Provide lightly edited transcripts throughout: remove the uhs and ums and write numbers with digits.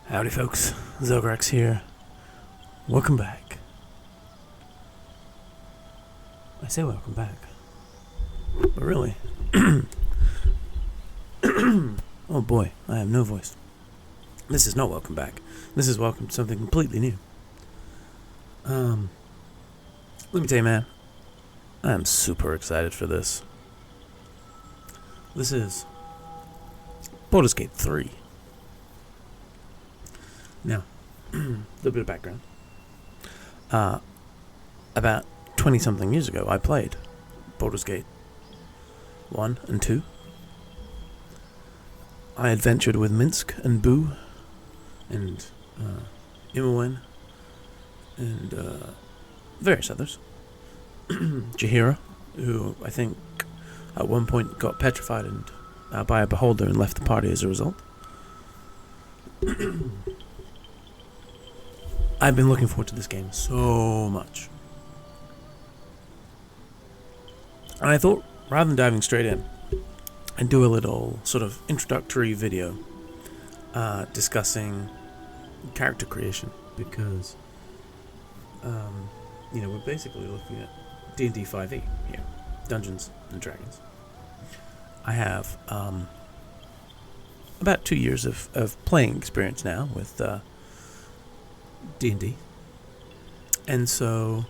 Howdy folks, Zelgrax here. Welcome back. I say welcome back, but really, oh boy, I have no voice. This is not welcome back. This is welcome to something completely new. Let me tell you, man, I am super excited for this. This is Baldur's Gate 3. Now, a little bit of background. About 20-something years ago, I played Baldur's Gate 1 and 2. I adventured with Minsk and Boo and Imowen and various others. Jaheira, who I think at one point got petrified and by a beholder and left the party as a result. I've been looking forward to this game so much. And I thought, rather than diving straight in, I'd do a little sort of introductory video discussing character creation, because we're basically looking at D&D 5e here, Dungeons and Dragons. I have about 2 years of playing experience now with D&D, and so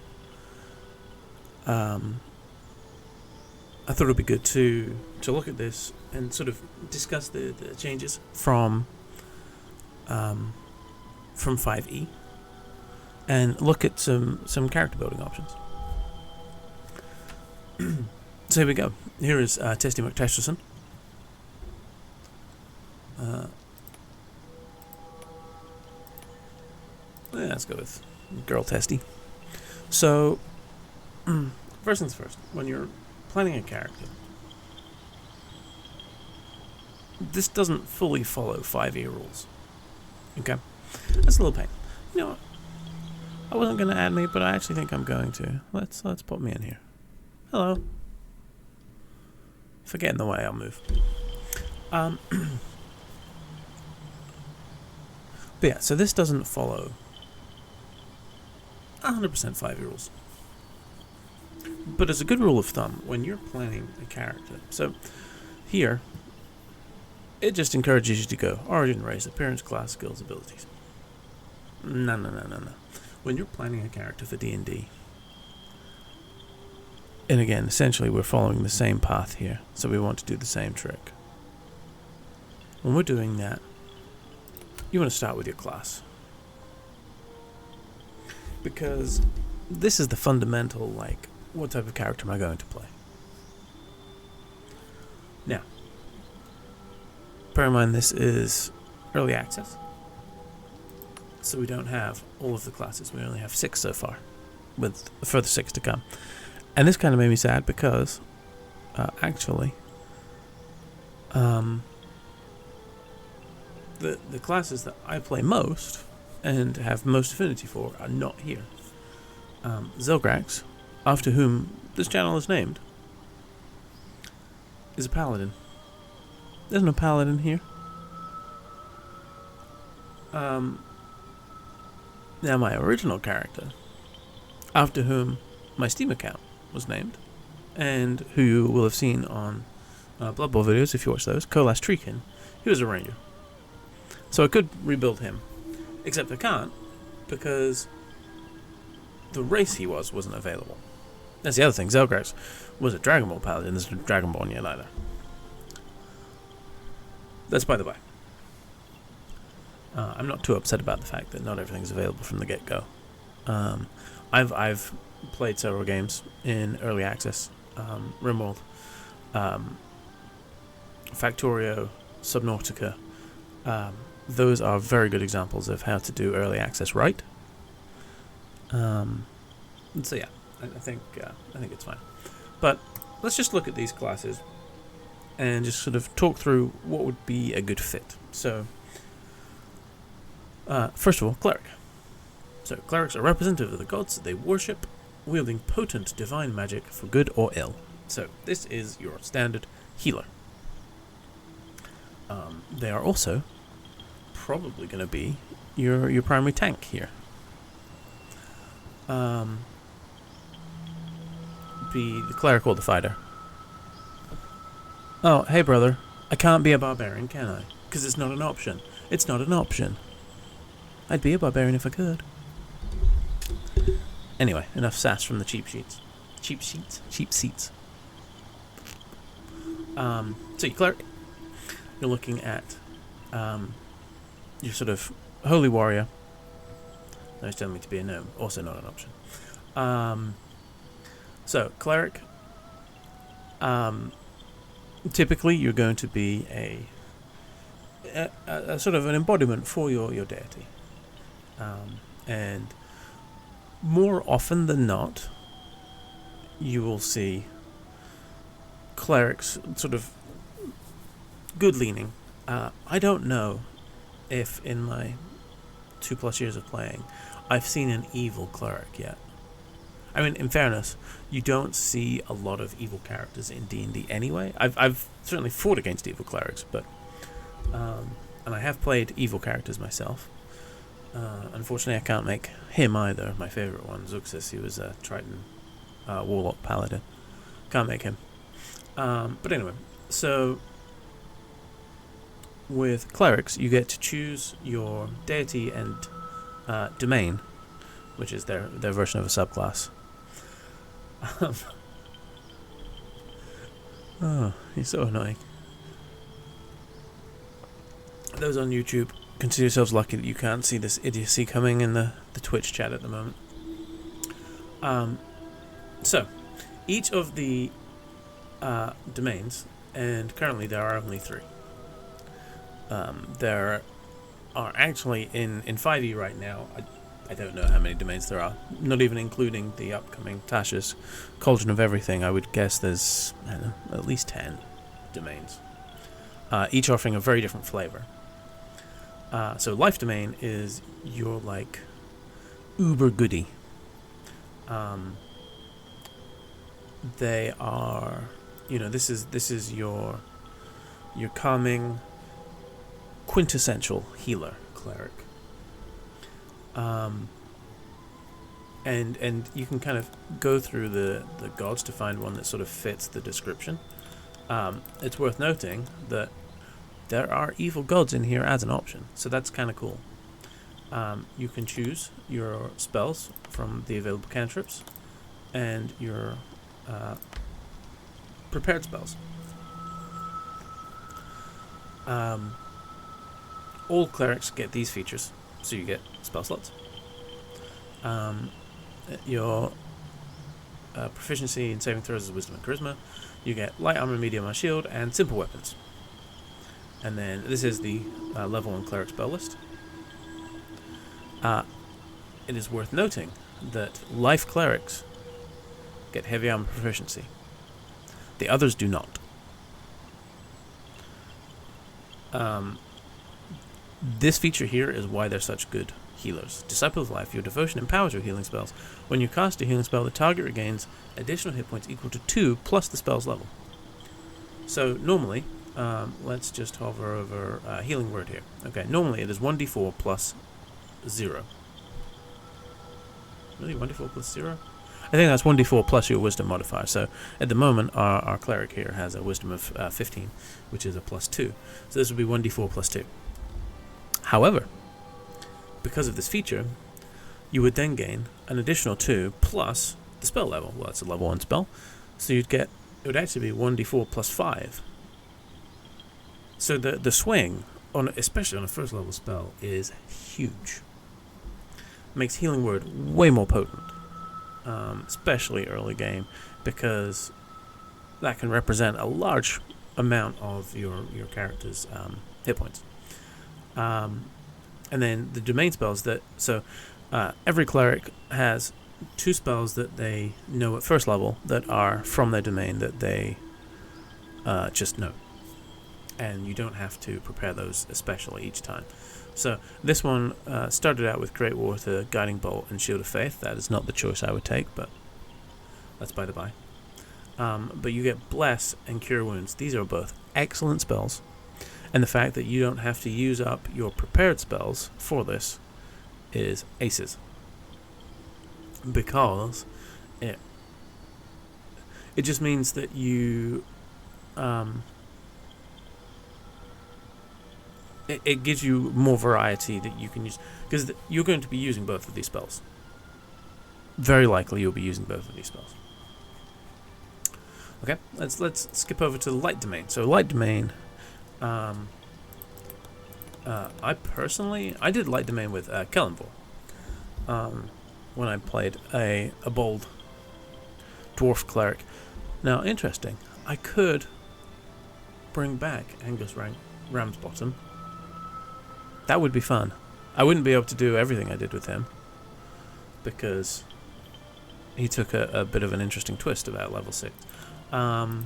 I thought it would be good to look at this and sort of discuss the changes from 5e and look at some character building options. So here we go. Here is Testy McTesterson. Let's go with Girl Testy. So, first things first, when you're planning a character, this doesn't fully follow 5e rules. Okay? That's a little pain. You know what? I wasn't going to add me, but I actually think I'm going to. Let's put me in here. Hello. If I get in the way, I'll move. But yeah, so this doesn't follow 100% 5e rules. But as a good rule of thumb, when you're planning a character, so here, it just encourages you to go origin, race, appearance, class, skills, abilities. No. When you're planning a character for D&D, and again, essentially we're following the same path here, so we want to do the same trick. When we're doing that, you want to start with your class. Because this is the fundamental, what type of character am I going to play? Now, bear in mind this is early access, so we don't have all of the classes. We only have 6 so far, with a further 6 to come. And this kind of made me sad because, actually, the classes that I play most and have most affinity for are not here. Zelgrax, after whom this channel is named, is a paladin. There's no paladin here. Now my original character, after whom my Steam account was named, and who you will have seen on Blood Bowl videos if you watch those, Colas Treekin, he was a ranger. So I could rebuild him, except I can't, because the race he wasn't available. That's the other thing. Zelgrax was a Dragon Ball paladin. There's no Dragon Ball yet either. That's by the way. I'm not too upset about the fact that not everything's available from the get-go. I've played several games in early access. Rimworld, Factorio, Subnautica. Those are very good examples of how to do early access right. So yeah, I think it's fine. But let's just look at these classes and just sort of talk through what would be a good fit. So, first of all, cleric. So clerics are representative of the gods that they worship, wielding potent divine magic for good or ill. So this is your standard healer. They are also probably going to be your primary tank here. Be the cleric or the fighter. Oh, hey brother, I can't be a barbarian, can I? Because it's not an option. It's not an option. I'd be a barbarian if I could. Anyway, enough sass from the cheap seats. Cheap seats. So you cleric, you're looking at your sort of holy warrior. No, he's telling me to be a gnome, also not an option. So cleric, typically you're going to be a sort of an embodiment for your deity, and more often than not, you will see clerics sort of good leaning. I don't know if in my 2+ years of playing I've seen an evil cleric yet. I mean, in fairness, you don't see a lot of evil characters in D&D anyway. I've certainly fought against evil clerics, but and I have played evil characters myself. Unfortunately, I can't make him either. My favorite one, Zuxis, he was a Triton Warlock Paladin. Can't make him. But anyway, so with clerics, you get to choose your deity and domain, which is their version of a subclass. Oh, he's so annoying. Those on YouTube, consider yourselves lucky that you can't see this idiocy coming in the Twitch chat at the moment. So, each of the domains, and currently there are only 3. There are actually, in 5e right now, I don't know how many domains there are, not even including the upcoming Tasha's Cauldron of Everything. I would guess there's, I don't know, at least 10 domains, each offering a very different flavor. So life domain is your, like, uber goodie. They are, this is your calming, quintessential healer cleric. And you can kind of go through the gods to find one that sort of fits the description. It's worth noting that there are evil gods in here as an option, so that's kind of cool. You can choose your spells from the available cantrips and your prepared spells. All clerics get these features, so you get spell slots. Your proficiency in saving throws is wisdom and charisma. You get light armor, medium armor, shield, and simple weapons. And then this is the level 1 cleric spell list. It is worth noting that life clerics get heavy armor proficiency. The others do not. This feature here is why they're such good healers. Disciple of Life, your devotion empowers your healing spells. When you cast a healing spell, the target regains additional hit points equal to 2 plus the spell's level. So normally, let's just hover over healing word here. Okay, normally it is 1d4 plus 0. Really, 1d4 plus 0? I think that's 1d4 plus your wisdom modifier. So at the moment, our cleric here has a wisdom of 15, which is a plus 2. So this would be 1d4 plus 2. However, because of this feature, you would then gain an additional 2 plus the spell level. Well, it's a level 1 spell. So it would actually be 1d4 plus 5. So the swing, especially on a first level spell, is huge. Makes healing word way more potent, especially early game, because that can represent a large amount of your character's hit points. And then the domain spells every cleric has 2 spells that they know at first level that are from their domain that they just know. And you don't have to prepare those especially each time. So this one started out with Great War, the Guiding Bolt, and Shield of Faith. That is not the choice I would take, but that's by the by. But you get Bless and Cure Wounds. These are both excellent spells. And the fact that you don't have to use up your prepared spells for this is aces. Because it just means that you it gives you more variety that you can use, because you're going to be using both of these spells. Very likely you'll be using both of these spells. Okay, let's skip over to the light domain. So light domain, I did light domain with Kellenvor when I played a bold dwarf cleric. Now, interesting, I could bring back Angus Ramsbottom. That would be fun. I wouldn't be able to do everything I did with him, because he took a bit of an interesting twist about level 6. But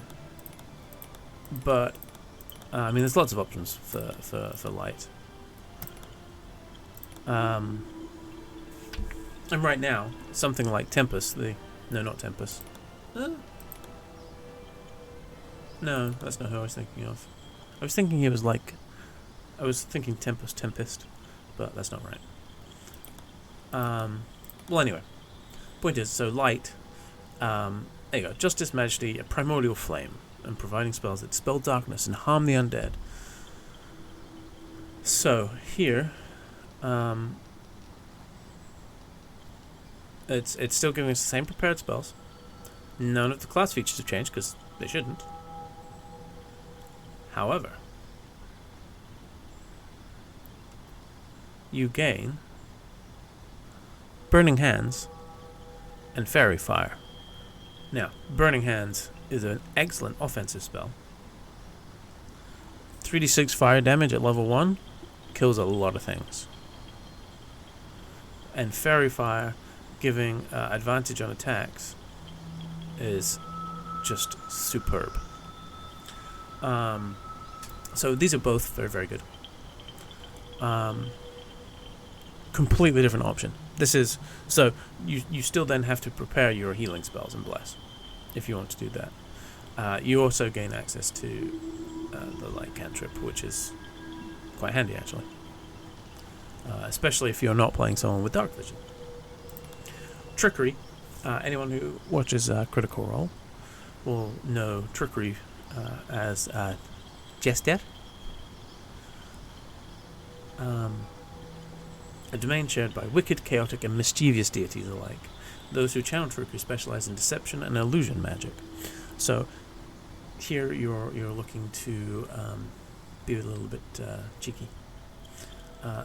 I mean, there's lots of options for light. And right now, something like Tempest, not Tempest. No, that's not who I was thinking of. I was thinking Tempest, but that's not right. Well, anyway, point is, so light. There you go. Justice, Majesty, a primordial flame, and providing spells that dispel darkness and harm the undead. So here, it's still giving us the same prepared spells. None of the class features have changed, because they shouldn't. However, you gain Burning Hands and Fairy Fire. Now, Burning Hands is an excellent offensive spell. 3d6 fire damage at level 1 kills a lot of things. And Fairy Fire, giving advantage on attacks, is just superb. So these are both very, very good. Completely different option. This is so you still then have to prepare your healing spells and bless if you want to do that. You also gain access to the light cantrip, which is quite handy actually, especially if you're not playing someone with dark vision. Trickery. Anyone who watches Critical Role will know trickery as Jester. A domain shared by wicked, chaotic, and mischievous deities alike. Those who channel trickery specialize in deception and illusion magic. So here you're looking to be a little bit cheeky.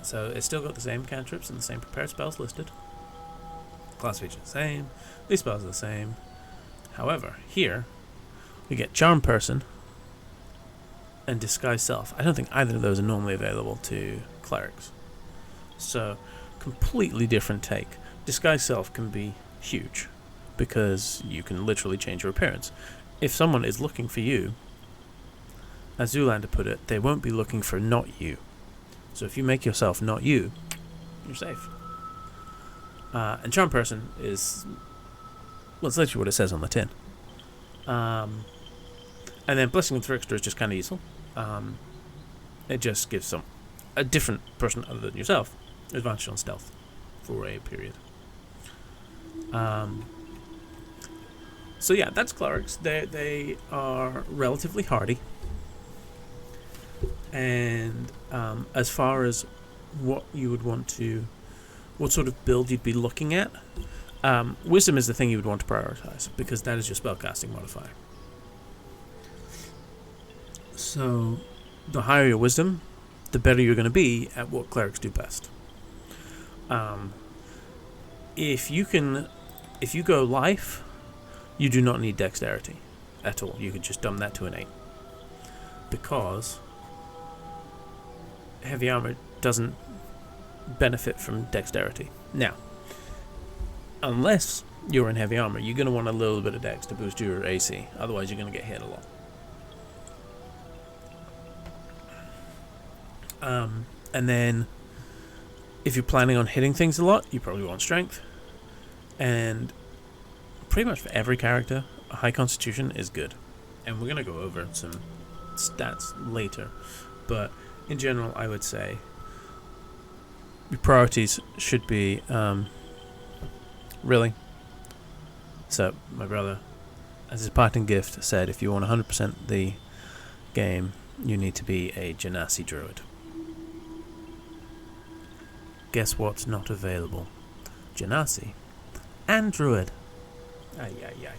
So it's still got the same cantrips and the same prepared spells listed. Class features the same. These spells are the same. However, here we get Charm Person and Disguise Self. I don't think either of those are normally available to clerics. So, completely different take. Disguise Self can be huge, because you can literally change your appearance. If someone is looking for you, as Zoolander put it, they won't be looking for not you. So if you make yourself not you, you're safe. And Charm Person is, well, it's literally what it says on the tin. And then Blessing of the Trickster is just kind of useful. It just gives a different person other than yourself advantage on stealth for a period. So yeah, that's clerics. They are relatively hardy. And as far as what you would want to, what sort of build you'd be looking at, wisdom is the thing you would want to prioritize, because that is your spellcasting modifier. So the higher your wisdom, the better you're going to be at what clerics do best. If you go life, you do not need dexterity at all. You could just dump that to an 8, because heavy armor doesn't benefit from dexterity. Now, unless you're in heavy armor, you're going to want a little bit of dex to boost your AC. Otherwise, you're going to get hit a lot. And then, if you're planning on hitting things a lot, you probably want strength. And pretty much for every character, a high constitution is good. And we're going to go over some stats later. But in general, I would say your priorities should be really. So my brother, as his parting gift, said, if you want 100% the game, you need to be a Genasi druid. Guess what's not available? Genasi and druid. Ay, ay, ay.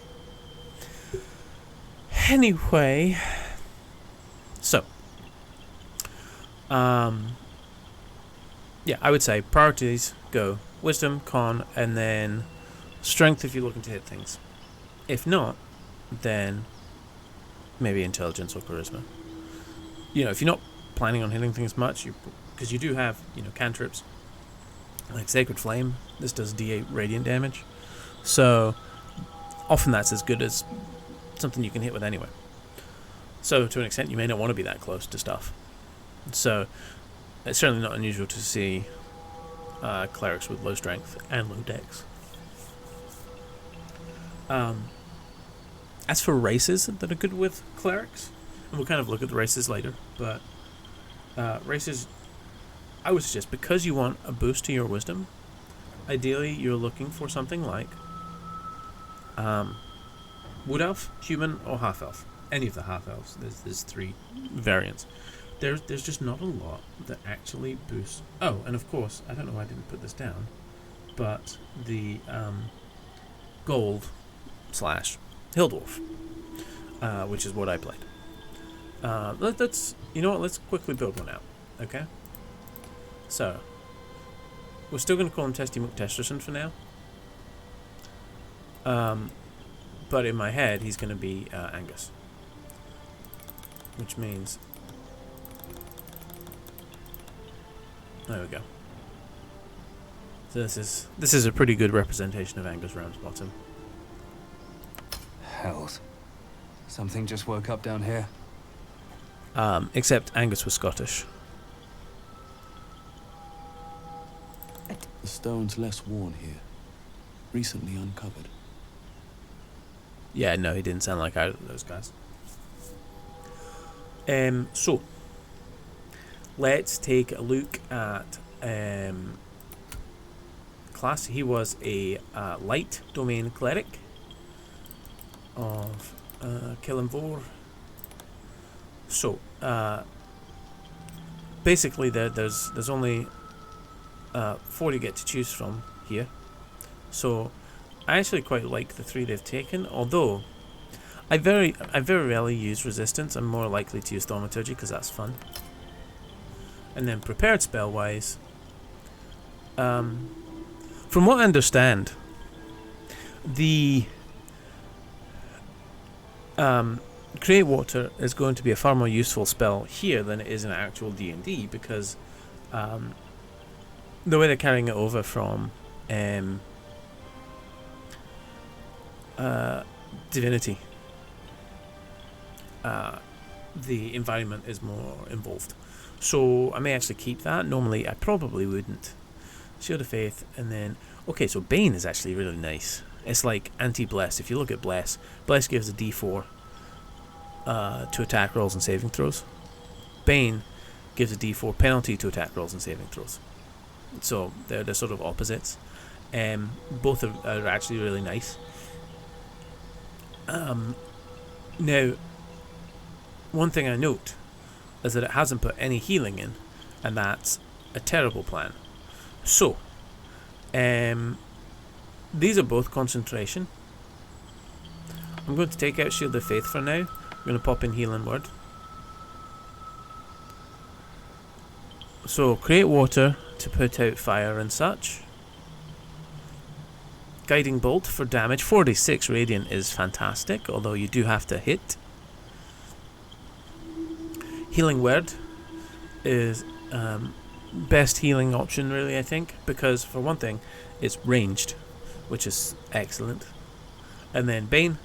Anyway, so yeah, I would say priorities go wisdom, con, and then strength if you're looking to hit things. If not, then maybe intelligence or charisma. You know, if you're not planning on hitting things much, because you do have, you know, cantrips like Sacred Flame. This does D8 radiant damage, so often that's as good as something you can hit with anyway. So to an extent, you may not want to be that close to stuff. So it's certainly not unusual to see clerics with low strength and low dex. As for races that are good with clerics, and we'll kind of look at the races later, but races, I would suggest, because you want a boost to your wisdom, ideally you're looking for something like Wood Elf, Human, or Half Elf. Any of the Half Elves. There's 3 variants. There's just not a lot that actually boosts. Oh, and of course, I don't know why I didn't put this down, but the Gold / Hill Dwarf, which is what I played. Let's, you know what, let's quickly build one out, okay? So, we're still going to call him Testy McTesterson for now. But in my head, he's going to be Angus. Which means... There we go. So this is a pretty good representation of Angus Ramsbottom. Hells. Something just woke up down here. Except Angus was Scottish. The stone's less worn here. Recently uncovered. Yeah, no, he didn't sound like either of those guys. So, let's take a look at class. He was a light domain cleric of Killenvor. So, basically, there's only 4 you get to choose from here. So, I actually quite like the 3 they've taken, although I very rarely use resistance. I'm more likely to use thaumaturgy because that's fun. And then prepared spell wise, from what I understand, the Create Water is going to be a far more useful spell here than it is in actual D&D, because the way they're carrying it over from Divinity, the environment is more involved. So I may actually keep that. Normally I probably wouldn't. Shield of Faith, and then... Okay, so Bane is actually really nice. It's like anti-Bless. If you look at Bless gives a D4 to attack rolls and saving throws. Bane gives a D4 penalty to attack rolls and saving throws. So they're sort of opposites. Both are actually really nice. Now, one thing I note is that it hasn't put any healing in, and that's a terrible plan. So, these are both concentration. I'm going to take out Shield of Faith for now. I'm going to pop in Healing Word. So, Create Water to put out fire and such. Guiding Bolt for damage. 46 Radiant is fantastic, although you do have to hit. Healing Word is best healing option, really, I think, because for one thing, it's ranged, which is excellent. And then Bane.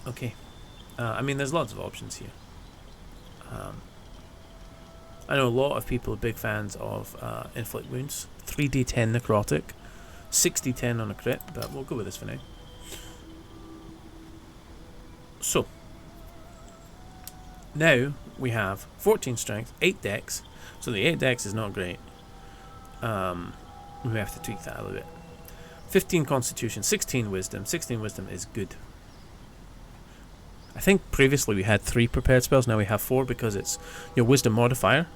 Okay. I mean, there's lots of options here. I know a lot of people are big fans of Inflict Wounds. 3d10 necrotic, 6d10 on a crit, but we'll go with this for now. So, Now we have 14 strength, 8 dex. So the 8 dex is not great. We have to tweak that a little bit. 15 constitution, 16 wisdom. 16 wisdom is good. I think previously we had 3 prepared spells, now we have 4 because it's your wisdom modifier.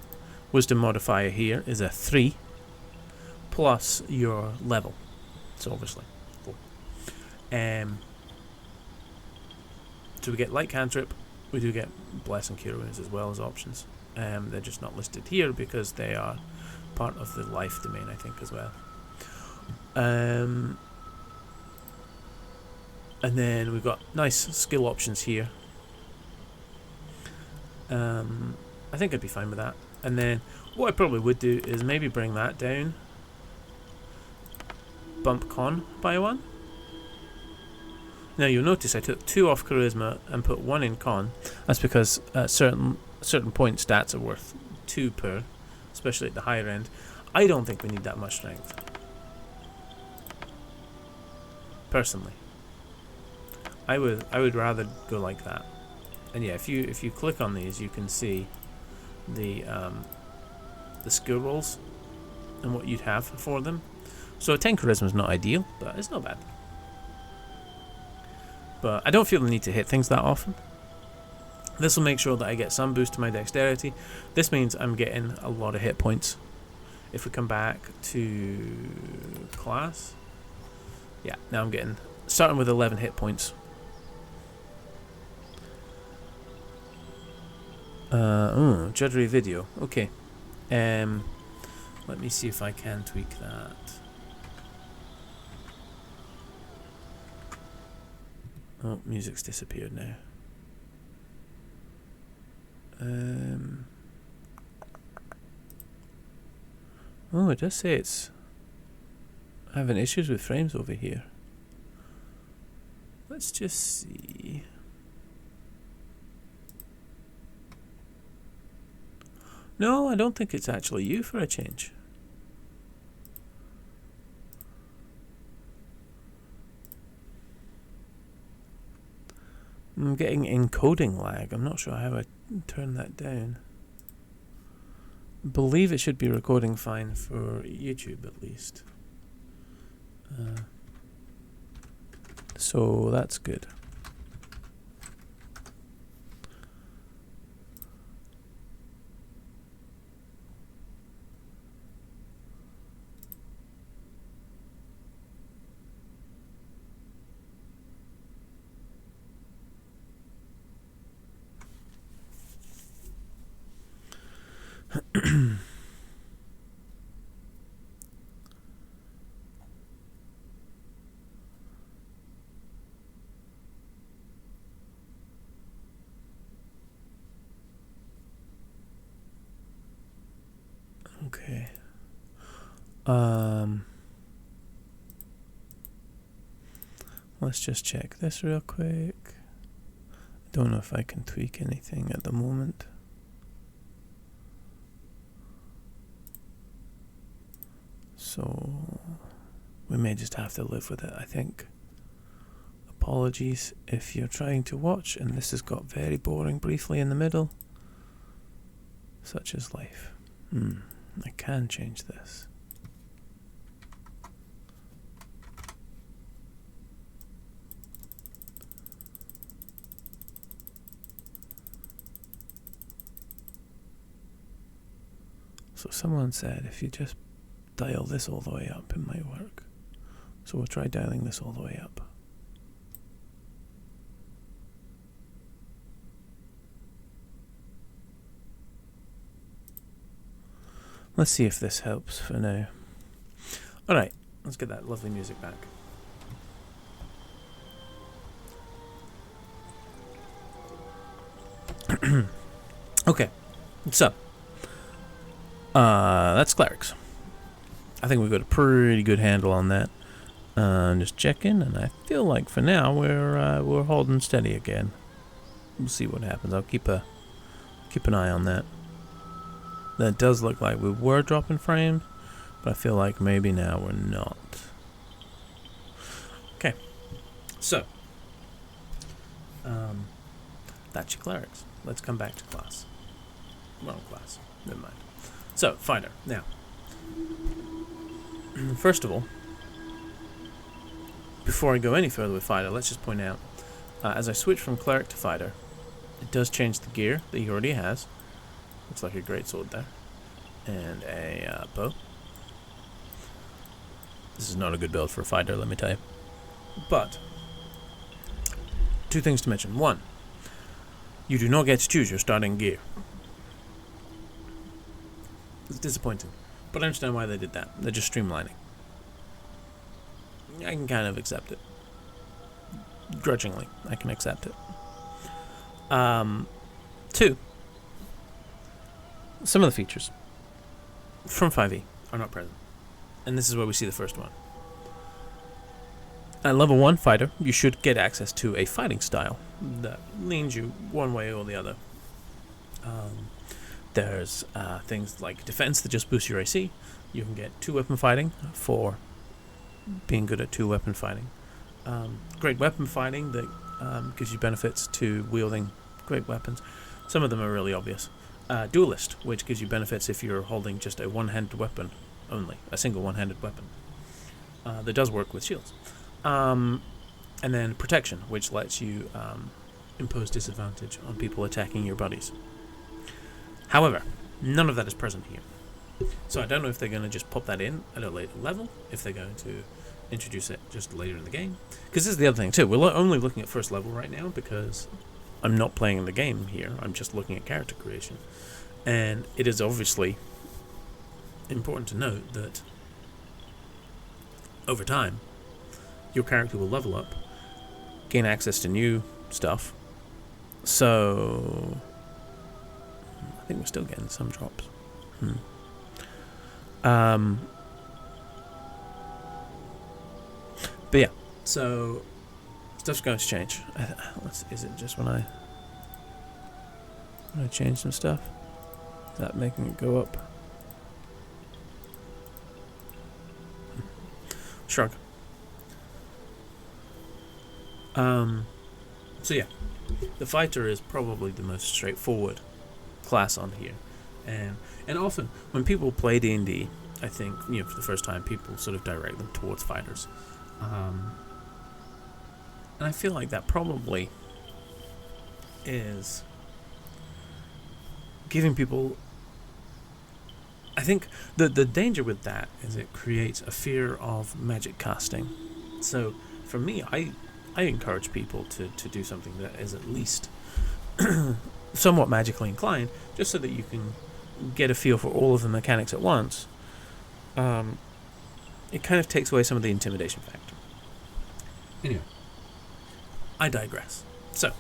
Wisdom modifier here is a 3 plus your level. So obviously 4. So we get light cantrip, we do get bless and cure wounds as well as options. They're just not listed here because they are part of the life domain, I think, as well. And then we've got nice skill options here. I think I'd be fine with that. And then what I probably would do is maybe bring that down. Bump con by 1. Now you'll notice I took 2 off charisma and put 1 in con. That's because certain point stats are worth 2 per, especially at the higher end. I don't think we need that much strength, personally. I would rather go like that. And yeah, if you click on these, you can see the skill rolls and what you'd have for them. So 10 charisma is not ideal, but it's not bad. But I don't feel the need to hit things that often. This will make sure that I get some boost to my dexterity. This means I'm getting a lot of hit points. If we come back to class, yeah, now I'm getting starting with 11 hit points. Judgery video. Okay. Let me see if I can tweak that. Oh, music's disappeared now. Oh, it does say it's having issues with frames over here. Let's just see. No, I don't think it's actually you for a change. I'm getting encoding lag. I'm not sure how I turn that down. I believe it should be recording fine for YouTube at least. So that's good. Okay. Let's just check this real quick. Don't know if I can tweak anything at the moment. So we may just have to live with it, I think. Apologies if you're trying to watch and this has got very boring briefly in the middle. Such is life. I can change this. So someone said if you just dial this all the way up, it might work. So we'll try dialing this all the way up. Let's see if this helps for now. Alright, let's get that lovely music back. Okay, so that's clerics. I think we've got a pretty good handle on that. Just checking, and I feel like for now we're holding steady again. We'll see what happens. I'll keep an eye on that. That does look like we were dropping frames, but I feel like maybe now we're not. Okay, so that's your clerics. let's come back to class. Wrong class. Never mind. So, fighter. Now, first of all, before I go any further with fighter, let's just point out, as I switch from cleric to fighter, it does change the gear that he already has. Looks like a great sword there. And a bow. This is not a good build for a fighter, let me tell you. But, two things to mention. One, you do not get to choose your starting gear. It's disappointing, but I understand why they did that. They're just streamlining. I can kind of accept it. Grudgingly, I can accept it. Two, some of the features from 5e are not present. And this is where we see the first one. At level 1 fighter, you should get access to a fighting style that leans you one way or the other. There's things like defense that just boosts your AC. You can get 2-weapon fighting for being good at 2-weapon fighting. Great weapon fighting that gives you benefits to wielding great weapons. Some of them are really obvious. Duelist, which gives you benefits if you're holding just a one-handed weapon only, a single one-handed weapon. That does work with shields. And then protection, which lets you impose disadvantage on people attacking your buddies. However, none of that is present here. So I don't know if they're going to just pop that in at a later level, if they're going to introduce it just later in the game. Because this is the other thing too, we're only looking at first level right now because I'm not playing the game here, I'm just looking at character creation. And it is obviously important to note that over time, your character will level up, gain access to new stuff. So I think we're still getting some drops. But yeah, so stuff's going to change. Is it just when I change some stuff? Is that making it go up? Shrug. So yeah, the fighter is probably the most straightforward class on here, and often when people play D&D, I think for the first time people sort of direct them towards fighters, and I feel like that probably is giving people. I think the danger with that is it creates a fear of magic casting. So for me, I encourage people to do something that is at least somewhat magically inclined, just so that you can get a feel for all of the mechanics at once. It kind of takes away some of the intimidation factor. Anyway, I digress. So,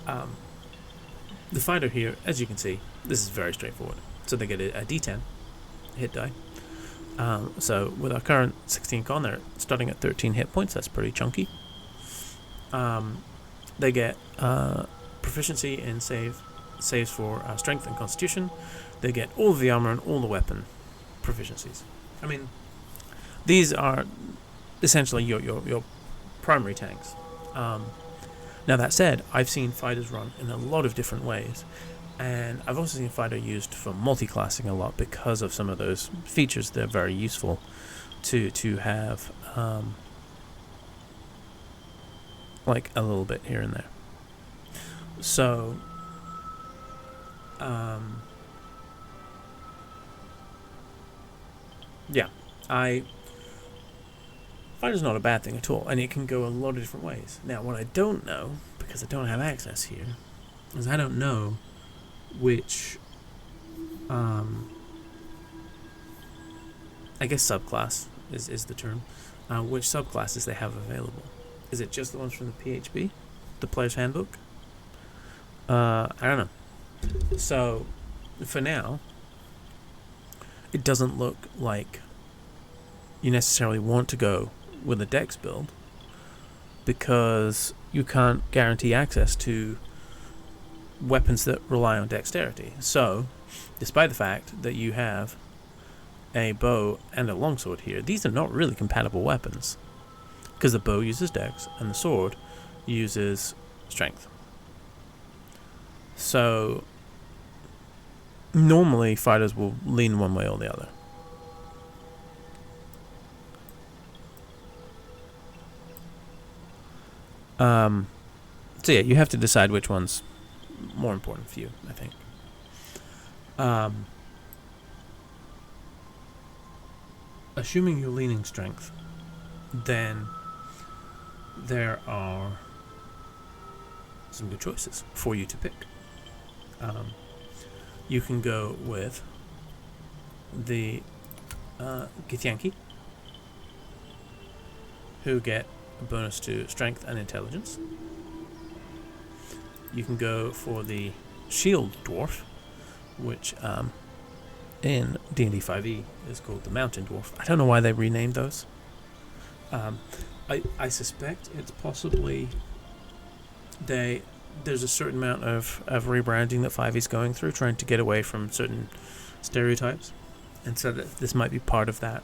the fighter here, as you can see, this is very straightforward. So they get a D10 hit die. So with our current 16 con, they're starting at 13 hit points. That's pretty chunky. They get proficiency in saves for strength and constitution. They get all of the armor and all the weapon proficiencies. I mean, these are essentially your primary tanks. Now that said, I've seen fighters run in a lot of different ways, and I've also seen fighter used for multi-classing a lot because of some of those features. They're very useful to have like a little bit here and there. So yeah, fighter's not a bad thing at all, and it can go a lot of different ways. Now, what I don't know, because I don't have access here, is I don't know which I guess subclass is the term, which subclasses they have available. Is it just the ones from the PHB, the player's handbook? I don't know. So for now, it doesn't look like you necessarily want to go with a dex build, because you can't guarantee access to weapons that rely on dexterity. So, despite the fact that you have a bow and a longsword here, these are not really compatible weapons, because the bow uses dex and the sword uses strength. So normally fighters will lean one way or the other. So yeah, you have to decide which one's more important for you, I think. Assuming you're leaning strength, then there are some good choices for you to pick. You can go with the Githyanki, who get a bonus to strength and intelligence. You can go for the Shield Dwarf, which in D&D 5e is called the Mountain Dwarf. I don't know why they renamed those. I suspect it's possibly there's a certain amount of rebranding that 5e is going through, trying to get away from certain stereotypes, and so that this might be part of that.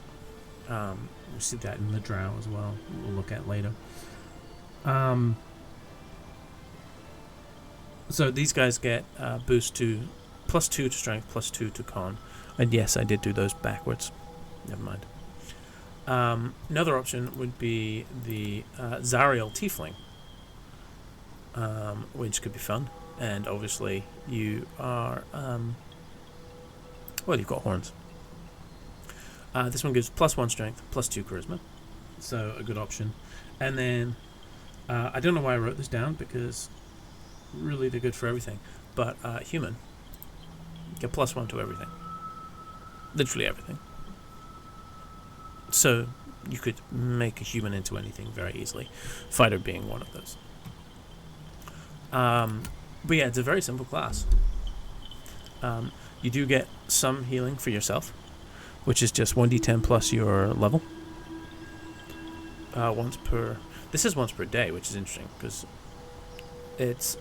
We'll see that in the Drow as well. We'll look at later. So these guys get boost to +2 to strength, +2 to con. And yes, I did do those backwards. Never mind. Another option would be the Zariel Tiefling, which could be fun. And obviously you are... well, you've got horns. This one gives +1 strength, +2 charisma. So a good option. And then, I don't know why I wrote this down, because really they're good for everything. But human, get +1 to everything. Literally everything. So you could make a human into anything very easily. Fighter being one of those. But yeah, it's a very simple class. You do get some healing for yourself, which is just 1d10 plus your level. Once per... This is once per day, which is interesting, because it's...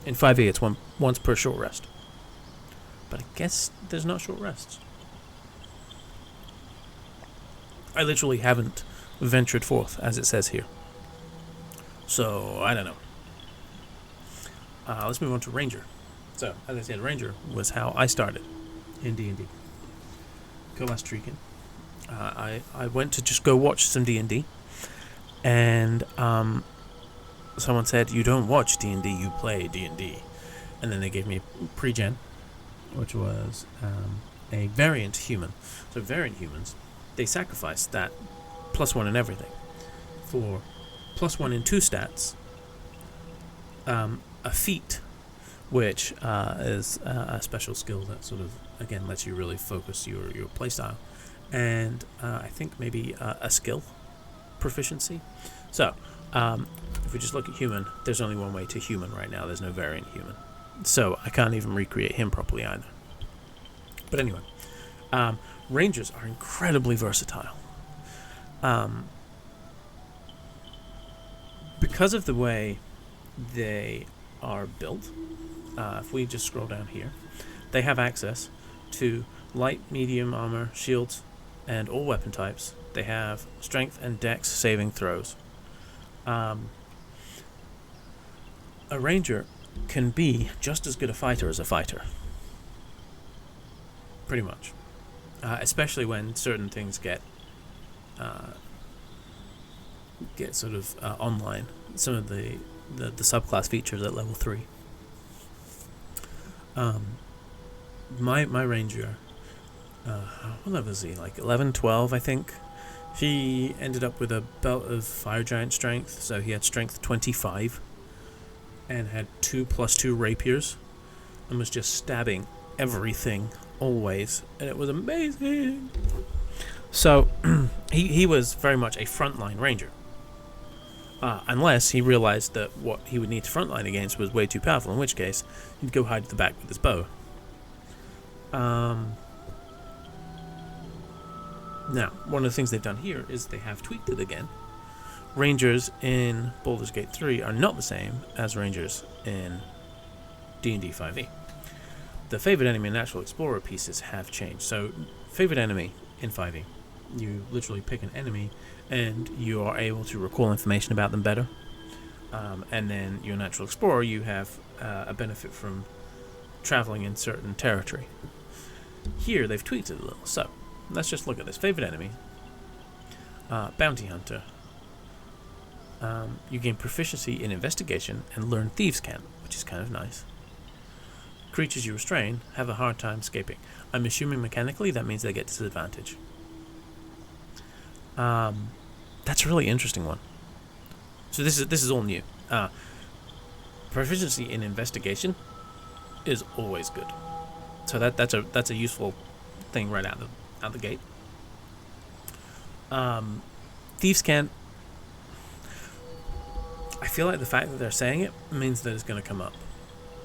in 5e, it's once per short rest. But I guess there's not short rests. I literally haven't ventured forth, as it says here. So, I don't know. Let's move on to Ranger. So, as I said, Ranger was how I started in D&D. Trikin. I went to just go watch some D&D, and someone said, "You don't watch D&D, you play D&D." And then they gave me pre-gen, which was a variant human. So variant humans, they sacrifice that +1 in everything for +1 in 2 stats, a feat, which is a special skill that sort of, again, lets you really focus your playstyle, and I think maybe a skill proficiency. So if we just look at human, there's only one way to human right now. There's no variant human, so I can't even recreate him properly either. But anyway, Rangers are incredibly versatile. Because of the way they are built, if we just scroll down here, they have access to light, medium armor, shields, and all weapon types. They have strength and dex saving throws. A ranger can be just as good a fighter as a fighter. Pretty much. Especially when certain things get sort of online. Some of the subclass features at level 3. My ranger, what level is he? Like 11, 12, I think. He ended up with a belt of fire giant strength, so he had strength 25, and had 2 +2 rapiers, and was just stabbing everything always, and it was amazing. So he was very much a frontline ranger, unless he realized that what he would need to frontline against was way too powerful, in which case he'd go hide at the back with his bow. Now, one of the things they've done here is they have tweaked it again. Rangers in Baldur's Gate 3 are not the same as Rangers in D&D 5e. The favorite enemy and natural explorer pieces have changed. So, favorite enemy in 5e, you literally pick an enemy and you are able to recall information about them better. And then your natural explorer, you have a benefit from traveling in certain territory. Here, they've tweaked it a little. So, let's just look at this. Favorite enemy. Bounty Hunter. You gain proficiency in investigation and learn Thieves' Cant, which is kind of nice. Creatures you restrain have a hard time escaping. I'm assuming mechanically that means they get disadvantage. That's a really interesting one. So this is all new. Proficiency in investigation is always good. So that's a useful thing right out the gate. Thieves' Cant. I feel like the fact that they're saying it means that it's going to come up.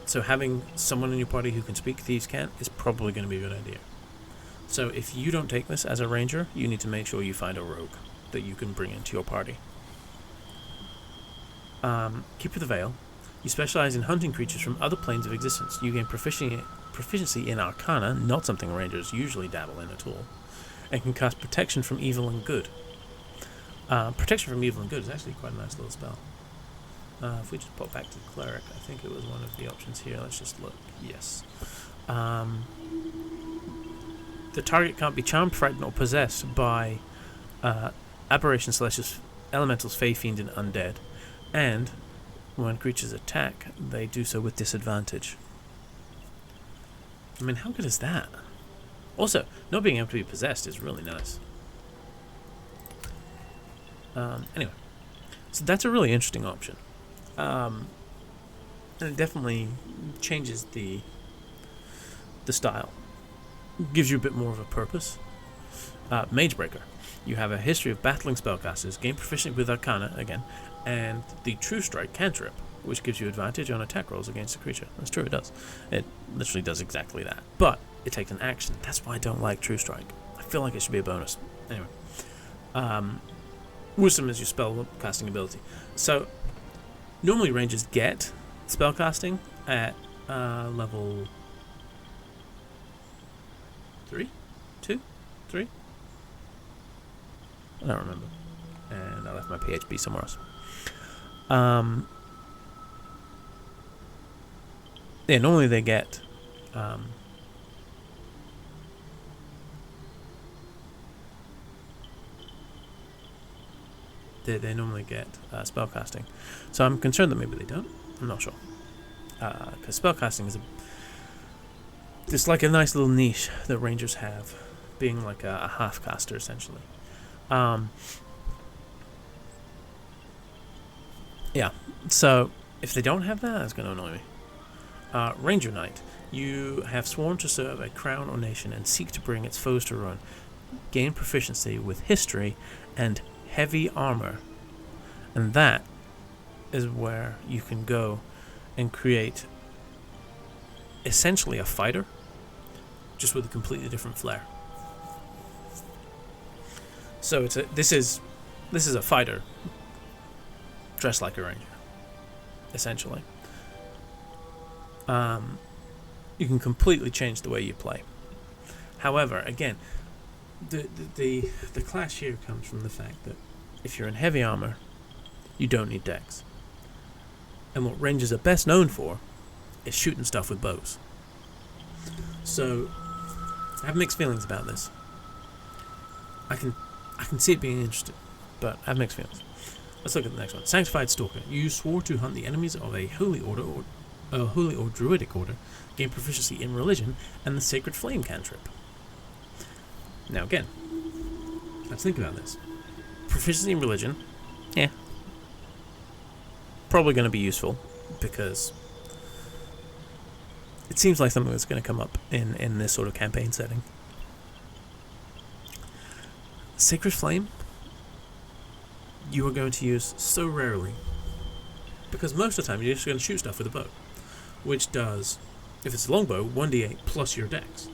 So having someone in your party who can speak Thieves' Cant is probably going to be a good idea. So if you don't take this as a ranger, you need to make sure you find a rogue that you can bring into your party. Keeper of the Veil. You specialize in hunting creatures from other planes of existence. You gain proficiency in Arcana, not something rangers usually dabble in at all, and can cast Protection from Evil and Good. Protection from Evil and Good is actually quite a nice little spell. If we just pop back to Cleric, I think it was one of the options here. Let's just look. Yes. The target can't be charmed, frightened, or possessed by aberrations, celestials, elementals, fey, fiend, and undead. And when creatures attack, they do so with disadvantage. I mean, how good is that? Also, not being able to be possessed is really nice. Anyway, so that's a really interesting option. And it definitely changes the style. Gives you a bit more of a purpose. Magebreaker. You have a history of battling spellcasters, gain proficiency with Arcana, again, and the True Strike cantrip, which gives you advantage on attack rolls against a creature. That's true, it does. It literally does exactly that. But it takes an action. That's why I don't like True Strike. I feel like it should be a bonus. Anyway. Wisdom is your spell casting ability. So, normally rangers get spellcasting at level 3? 2? 3? I don't remember. And I left my PHB somewhere else. Yeah, normally they get they normally get spellcasting. So I'm concerned that maybe they don't. I'm not sure. Because spellcasting is it's like a nice little niche that rangers have, being like a half caster essentially. Yeah, so if they don't have that, that's going to annoy me. Ranger Knight. You have sworn to serve a crown or nation and seek to bring its foes to ruin. Gain proficiency with history and heavy armor. And that is where you can go and create essentially a fighter, just with a completely different flair. So this is a fighter dressed like a ranger, essentially. You can completely change the way you play. However, again, the clash here comes from the fact that if you're in heavy armor, you don't need dex. And what rangers are best known for is shooting stuff with bows. So I have mixed feelings about this. I can see it being interesting, but I have mixed feelings. Let's look at the next one. Sanctified Stalker. You swore to hunt the enemies of a holy order or druidic order, gain proficiency in religion, and the Sacred Flame cantrip. Now again, let's think about this. Proficiency in religion, yeah, probably going to be useful, because it seems like something that's going to come up in this sort of campaign setting. Sacred Flame, you are going to use so rarely, because most of the time you're just going to shoot stuff with a bow, which does, if it's a longbow, 1d8 plus your dex,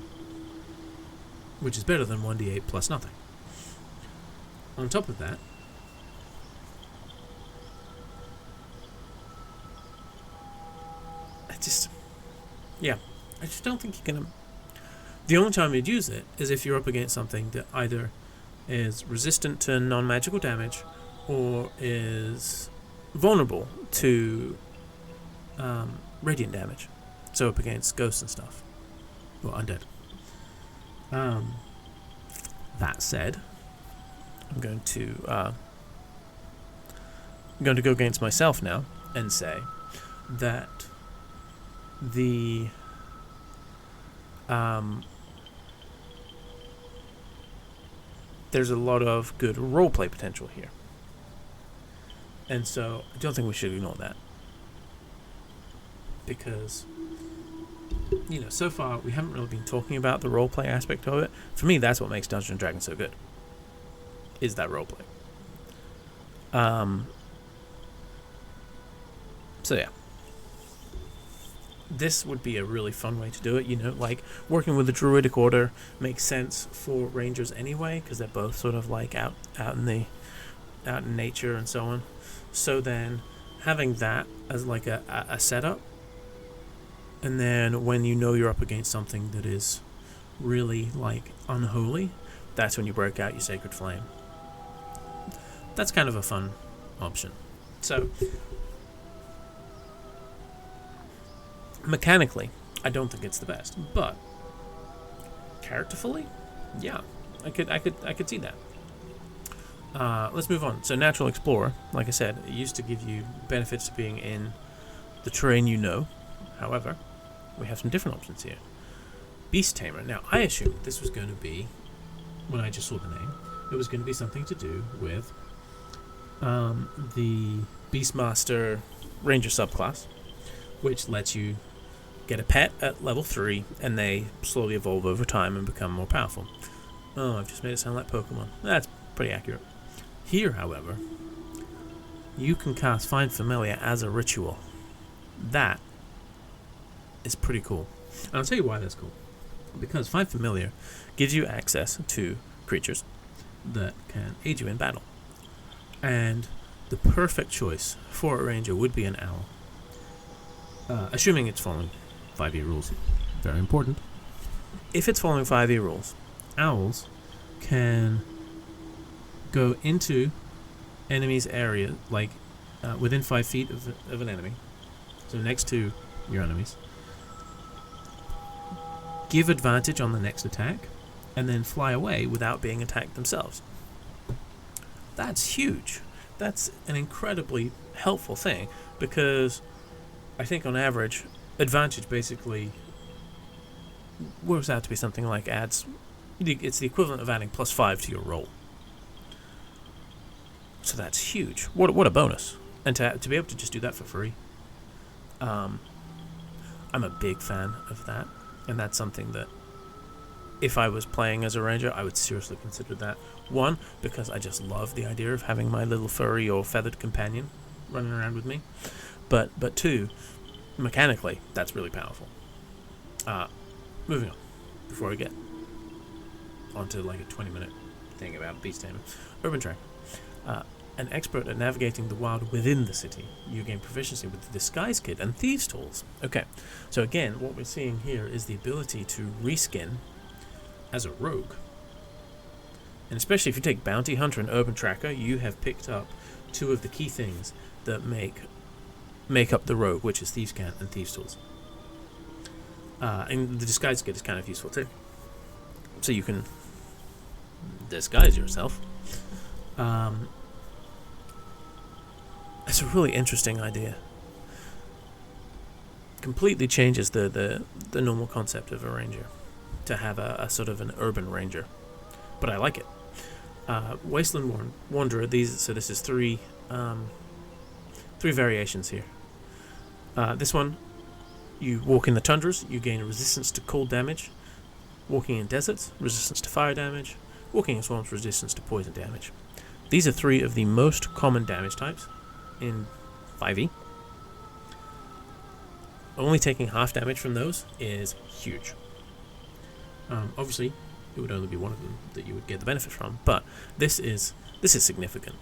which is better than 1d8 plus nothing. On top of that, I just don't think you're gonna. The only time you'd use it is if you're up against something that either is resistant to non-magical damage or is vulnerable to radiant damage, so up against ghosts and stuff, or undead. That said, I'm going to go against myself now and say that the there's a lot of good roleplay potential here, and so I don't think we should ignore that, because so far we haven't really been talking about the roleplay aspect of it. For me, that's what makes Dungeons & Dragons so good, is that roleplay. So yeah, this would be a really fun way to do it. Like working with the druidic order makes sense for rangers anyway, because they're both sort of like out in nature and so on. So then having that as like a setup, and then when you're up against something that is really like unholy, that's when you break out your sacred flame. That's kind of a fun option. So mechanically, I don't think it's the best, but characterfully, yeah, I could see that. Let's move on. So Natural Explorer, like I said, it used to give you benefits to being in the terrain However, we have some different options here. Beast Tamer. Now, I assumed this was going to be, when I just saw the name, it was going to be something to do with the Beastmaster Ranger subclass, which lets you get a pet at level 3, and they slowly evolve over time and become more powerful. Oh, I've just made it sound like Pokemon. That's pretty accurate. Here, however, you can cast Find Familiar as a ritual. That is pretty cool. And I'll tell you why that's cool. Because Find Familiar gives you access to creatures that can aid you in battle. And the perfect choice for a ranger would be an owl. Assuming it's following 5e rules. Very important. If it's following 5e rules, owls can go into enemies' area, like within 5 feet of an enemy, so next to your enemies, give advantage on the next attack, and then fly away without being attacked themselves. That's huge. That's an incredibly helpful thing, because I think on average, advantage basically works out to be something like it's the equivalent of adding +5 to your roll. So that's huge. What a bonus. And to be able to just do that for free. I'm a big fan of that. And that's something that, if I was playing as a ranger, I would seriously consider that. One, because I just love the idea of having my little furry or feathered companion running around with me. But two, mechanically, that's really powerful. Moving on, before we get onto like a 20-minute thing about Beast Tamer. Urban Track. An expert at navigating the wild within the city. You gain proficiency with the Disguise Kit and Thieves' Tools. Okay, so again, what we're seeing here is the ability to reskin as a rogue. And especially if you take Bounty Hunter and Urban Tracker, you have picked up two of the key things that make up the rogue, which is Thieves' Kit and Thieves' Tools. And the Disguise Kit is kind of useful too. So you can disguise yourself. It's a really interesting idea. Completely changes the normal concept of a ranger, to have a sort of an urban ranger. But I like it. Wasteland Wanderer. This is three variations here. This one, you walk in the tundras, you gain a resistance to cold damage. Walking in deserts, resistance to fire damage. Walking in swamps, resistance to poison damage. These are three of the most common damage types in 5e. Only taking half damage from those is huge. Obviously, it would only be one of them that you would get the benefit from, but this is significant.